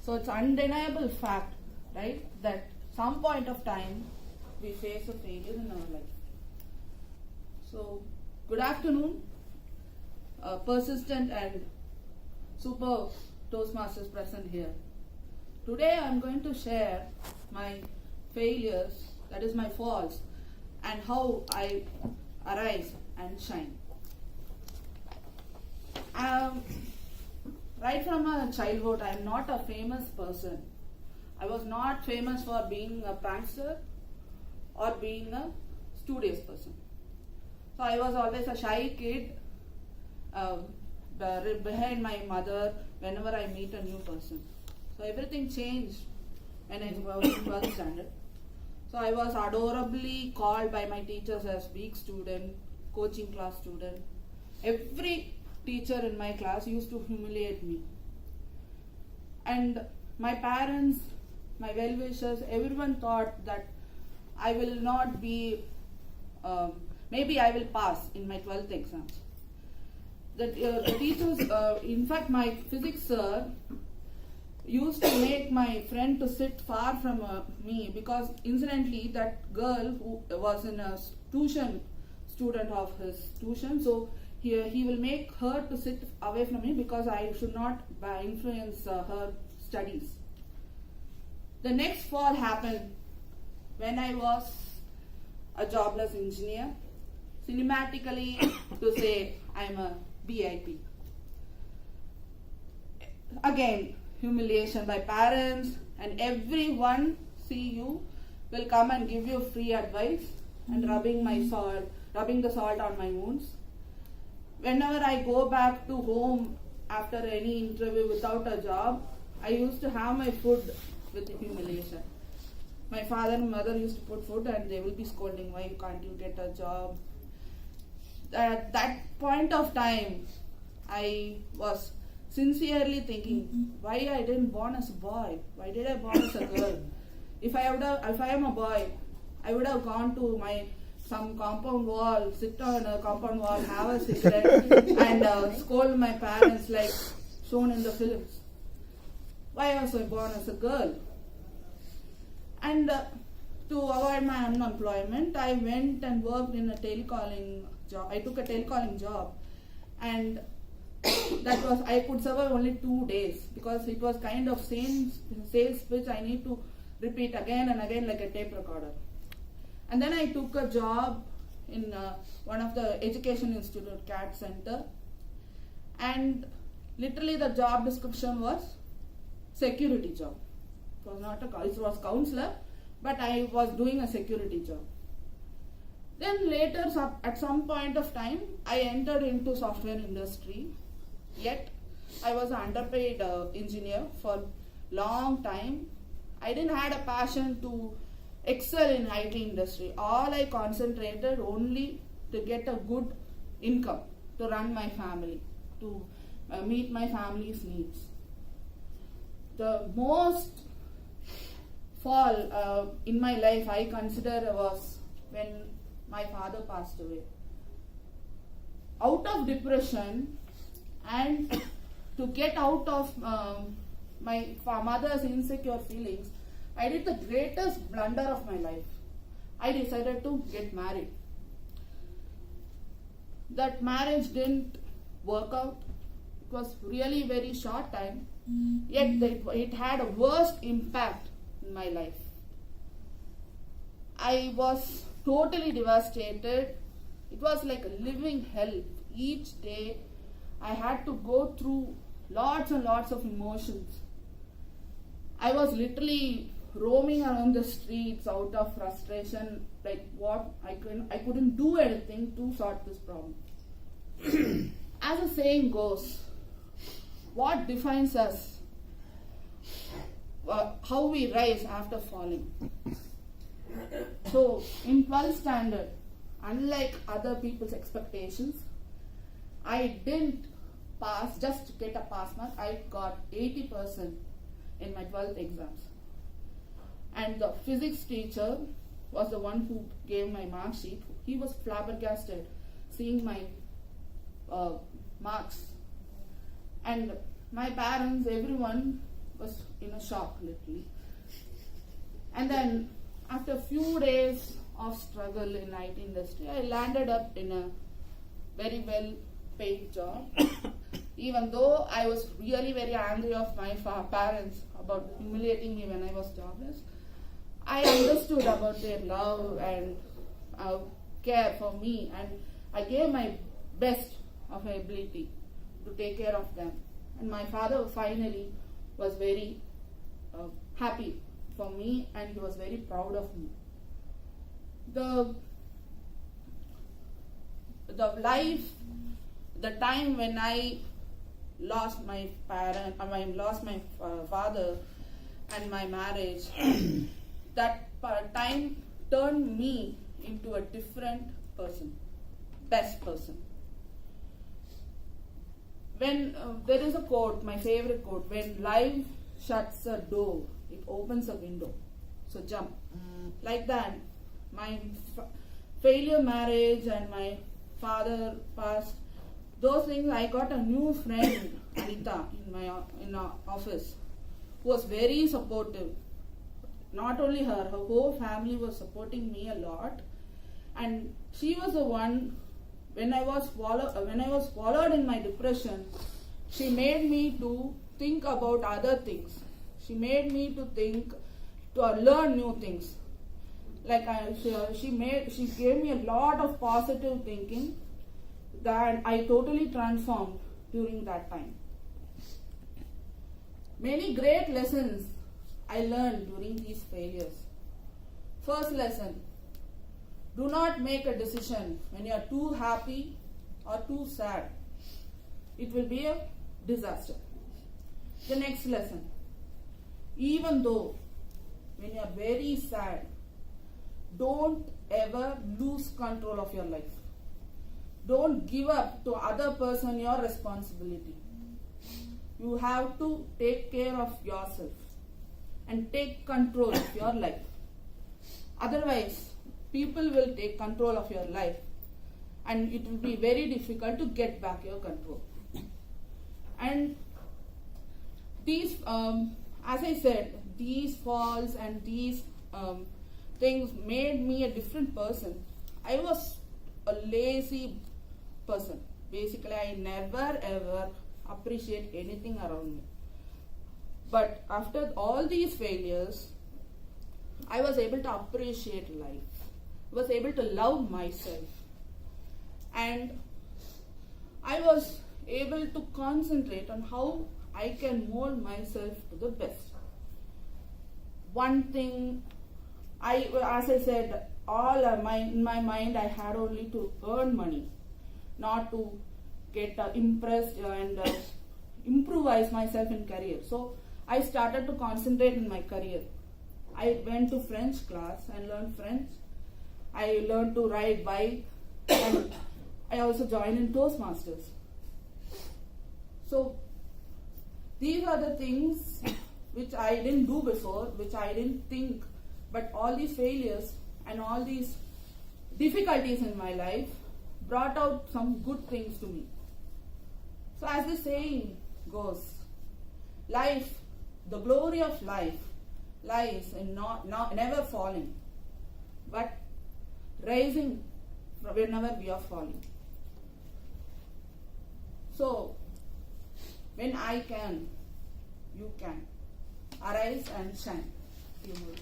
So it's undeniable fact, right, that some point of time we face a failure in our life. So good afternoon, persistent and super Toastmasters present here. Today I am going to share my failures, that is my faults, and how I arise and shine. Right from my childhood, I am not a famous person. I was not famous for being a prankster or being a studious person. So I was always a shy kid behind my mother whenever I meet a new person. So everything changed when I was in 12th standard. So I was adorably called by my teachers as weak student, coaching class student. Every teacher in my class used to humiliate me. And my parents, my well-wishers, everyone thought that I will not be, maybe I will pass in my 12th exams. The teachers, in fact my physics sir used to make my friend to sit far from me, because incidentally that girl who was in a tuition student of his tuition, so he will make her to sit away from me because I should not influence her studies. The next fall happened when I was a jobless engineer, cinematically to say I am a BIP. Again, humiliation by parents, and everyone will come and give you free advice and rubbing the salt on my wounds. Whenever I go back to home after any interview without a job, I used to have my food with humiliation. My father and mother used to put food and they will be scolding, why can't you get a job? At that point of time, I was sincerely thinking, why I didn't born as a boy? Why did I born as a girl? If I am a boy, I would have gone to some compound wall, sit on a compound wall, have a cigarette, and scold my parents like shown in the films. Why was I born as a girl? And to avoid my unemployment, I went and worked in a telecalling job. I took a telecalling job, and I could survive only 2 days because it was kind of same sales pitch I need to repeat again and again like a tape recorder. And then I took a job in one of the education institute, CAT center, and literally the job description was security job. It was counselor, but I was doing a security job. Then later, at some point of time, I entered into software industry. Yet I was an underpaid engineer for long time. I didn't had a passion to excel in IT industry. All I concentrated only to get a good income to run my family, to meet my family's needs. The most fall in my life I consider was when my father passed away. Out of depression and to get out of my mother's insecure feelings, I did the greatest blunder of my life. I decided to get married. That marriage didn't work out. It was really very short time, yet it had a worst impact in my life. I was totally devastated. It was like a living hell. Each day I had to go through lots and lots of emotions. I was literally roaming around the streets out of frustration, like what I couldn't do anything to sort this problem. As the saying goes, what defines us? How we rise after falling. So in 12th standard, unlike other people's expectations, I didn't pass just to get a pass mark. I got 80% in my 12th exams. And the physics teacher was the one who gave my mark sheet. He was flabbergasted seeing my marks. And my parents, everyone was in a shock literally. And then after a few days of struggle in IT industry, I landed up in a very well paid job. Even though I was really very angry of my parents about humiliating me when I was jobless, I understood about their love and care for me, and I gave my best of my ability to take care of them. And my father finally was very happy for me, and he was very proud of me. The time when I lost my father and my marriage, that time turned me into a different person, best person. When there is a quote, my favorite quote, when life shuts a door, it opens a window. So jump. Like that, my failure marriage and my father passed, those things, I got a new friend, Anita, in our office, who was very supportive. Not only her whole family was supporting me a lot, and she was the one. When I was swallowed in my depression, she made me to think about other things. She made me to learn new things. Like she gave me a lot of positive thinking that I totally transformed during that time. Many great lessons I learned during these failures. First lesson: do not make a decision when you are too happy or too sad. It will be a disaster. The next lesson: even though when you are very sad, don't ever lose control of your life. Don't give up to other person your responsibility. You have to take care of yourself and take control of your life. Otherwise, people will take control of your life, and it will be very difficult to get back your control. And these, as I said, these falls and these things made me a different person. I was a lazy person. Basically, I never ever appreciate anything around me. But after all these failures, I was able to appreciate life. I was able to love myself. And I was able to concentrate on how I can mold myself to the best. One thing, as I said, in my mind, I had only to earn money, not to get impressed and improvise myself in career. So I started to concentrate in my career. I went to French class and learned French. I learned to ride bike, and I also joined in Toastmasters. So these are the things which I didn't do before, which I didn't think, but all these failures and all these difficulties in my life brought out some good things to me. So as the saying goes, life, the glory of life lies in never falling, but rising whenever we are falling. So, when I can, you can. Arise and shine. You will.